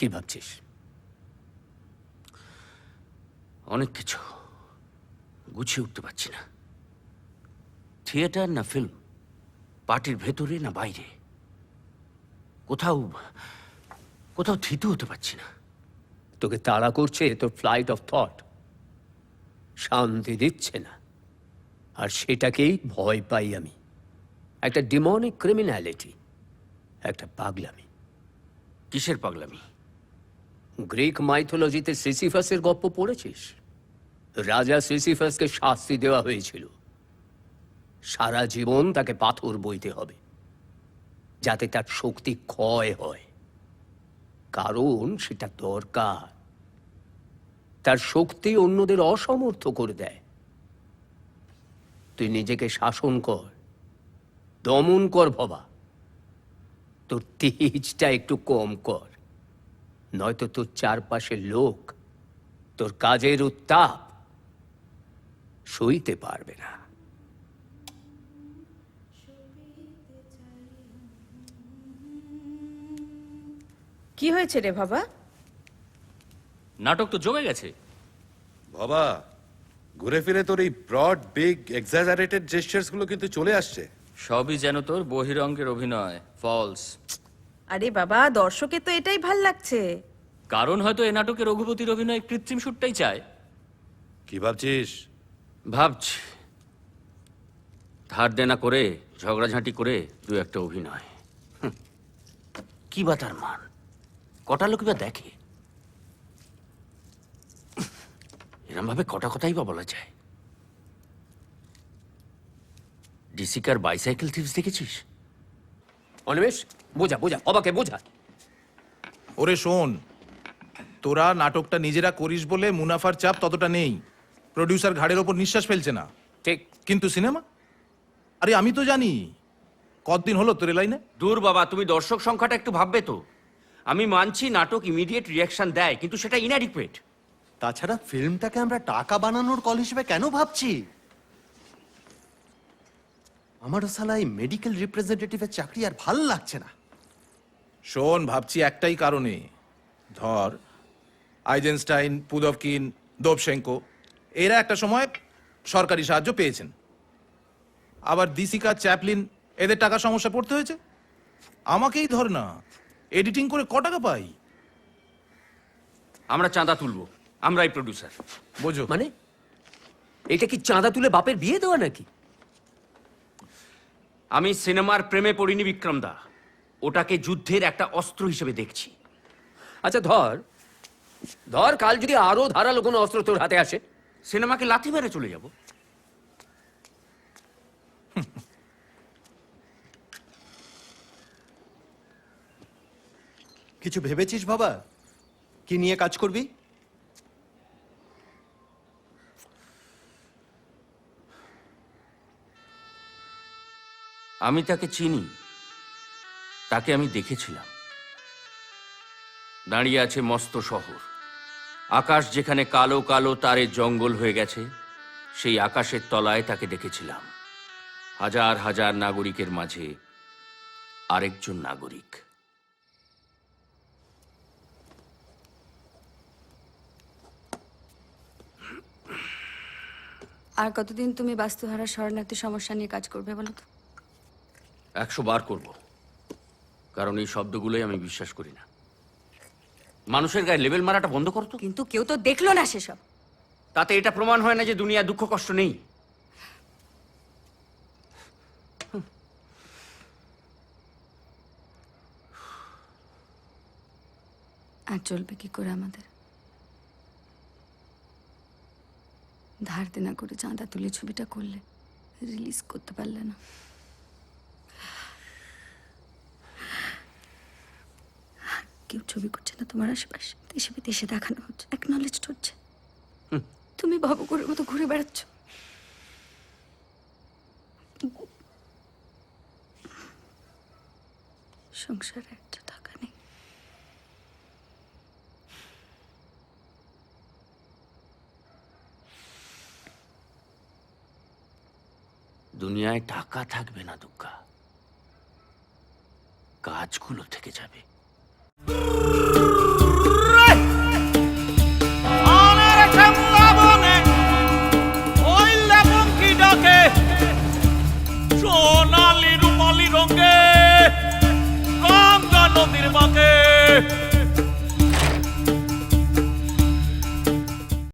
কি ভাবছিস? অনেক কিছু গুছিয়ে উঠতে পারছি না। থিয়েটার না ফিল্ম, পার্টির ভেতরে না বাইরে, কোথাও কোথাও থিতু হতে পারছি না। তোকে তাড়া করছে তোর ফ্লাইট অফ থট, শান্তি দিচ্ছে না। আর সেটাকেই ভয় পাই আমি। একটা ডিমনিক ক্রিমিনালিটি, একটা পাগলামি। কিসের পাগলামি? গ্রিক মাইথোলজিতে সিসিফাসের গল্প পড়েছিস? রাজা সিসিফাসকে শাস্তি দেওয়া হয়েছিল, সারা জীবন তাকে পাথর বইতে হবে যাতে তার শক্তি ক্ষয় হয়। কারণ সেটা দরকার, তার শক্তি অন্যদের অসমর্থ করে দেয়। তুই নিজেকে শাসন কর, দমন কর বাবা, তোর তেজটা একটু কম কর, নয়তো তোর চারপাশের লোক তোর কাজের উত্তাপ সইতে পারবে না। কি হয়েছে রে বাবা? নাটক তো জমে গেছে বাবা। ঘুরে ফিরে তোর এই ব্রড বিগ এক্সাজারেটেড জেস্টার্স গুলো কিন্তু চলে আসছে। সবই যেন তোর বহিরঙ্গের অভিনয়, ফলস। আরে বাবা, দর্শকের তো এটাই ভাল লাগছে। কারণ হয়তো এ নাটকে রঘুপতির অভিনয় কৃত্রিম সুরটাই চায়। কি ভাবছিস? ভাবছি ধার দেনা করে, ঝগড়াঝাঁটি করে দু একটা অভিনয়। কি বা তার মান? কটা লোক বা দেখে? এরম ভাবে কটা কথাই বা বলা যায়। ডিসিকার বাইসাইকেল থিপস দেখেছিস? অনিমেষ, বোঝা বোঝা, অবাকে বোঝা। ওরে শোন, তোরা নাটকটা নিজেরা করিস বলে মুনাফার চাপ ততটা নেই, প্রডিউসার ঘাড়ের ওপর নিঃশ্বাস ফেলছে না। ঠিক। কিন্তু সিনেমা, আরে আমি তো জানি। কতদিন হলো তোর লাইনে? দূর বাবা, তুমি দর্শক সংখ্যাটা একটু ভাববে তো। আমি মানছি নাটক ইমিডিয়েট রিয়াকশন দেয়, কিন্তু সেটা ইনঅ্যাডিকুয়েট। তাছাড়া ফিল্মটাকে আমরা টাকা বানানোর কল হিসেবে কেন ভাবছি? আমারও সালা এই মেডিকেল রিপ্রেজেন্টেটিভের চাকরি আর ভাল লাগছে না। শোন, ভাবছি একটাই কারণে। ধর, আইজেনস্টাইন, পুদভকিন, দোবশেঙ্কো এরা একটা সময় সরকারি সাহায্য পেয়েছেন। আবার দিসিকা, চ্যাপলিন এদের টাকা সমস্যা পড়তে হয়েছে। আমাকেই ধর না, এডিটিং করে ক টাকা পাই? আমরা চাঁদা তুলবো, আমরাই প্রডিউসার। বোঝো মানে এটা কি চাঁদা তুলে বাপের বিয়ে দেওয়া নাকি? আমি সিনেমার প্রেমে পড়িনি বিক্রম দা, ওটাকে যুদ্ধের একটা অস্ত্র হিসেবে দেখছি। আচ্ছা ধর ধর কাল যদি আরো ধারালো কোনো অস্ত্র তোর হাতে আসে? সিনেমাকে লাথি মেরে চলে যাব। কিছু ভেবেছিস বাবা? কি নিয়ে কাজ করবি? আমি তাকে চিনি, তাকে আমি দেখেছিলাম। দাঁড়িয়ে আছে মস্ত শহর, আকাশ যেখানে কালো কালো তারে জঙ্গল হয়ে গেছে, সেই আকাশের তলায় তাকে দেখেছিলাম। হাজার হাজার নাগরিকের মাঝে আরেকজন নাগরিক। আর কতদিন তুমি বাস্তুহারা শরণার্থী সমস্যা নিয়ে কাজ করবে বলো তো? 100 বার করব, কারণ এই শব্দগুলোই আমি বিশ্বাস করি না। মানুষের গায়ে লেবেল মারাটা বন্ধ করতো। কিন্তু কেউ তো দেখলো না সেসব। তাতে এটা প্রমাণ হয় না যে দুনিয়া দুঃখ কষ্ট নেই। আর চলবে কি করে আমাদের? ধার দেনা করে চাঁদা তুলে ছবিটা করলে, রিলিজ করতে পারলে না। কেউ ছবি করছে না তোমার আশেপাশে, দেশে বিদেশে দেখানো হচ্ছে, অ্যাকনলেজড হচ্ছে। তুমি ভবঘুরের মতো ঘুরে বেড়াচ্ছ। সংসারে একটা টাকা নেই। দুনিয়ায় টাকা থাকবে না দুর্গা, কাজগুলো থেকে যাবে। সোনালি রূপালি রঙে গঙ্গা নদীর বাঁকে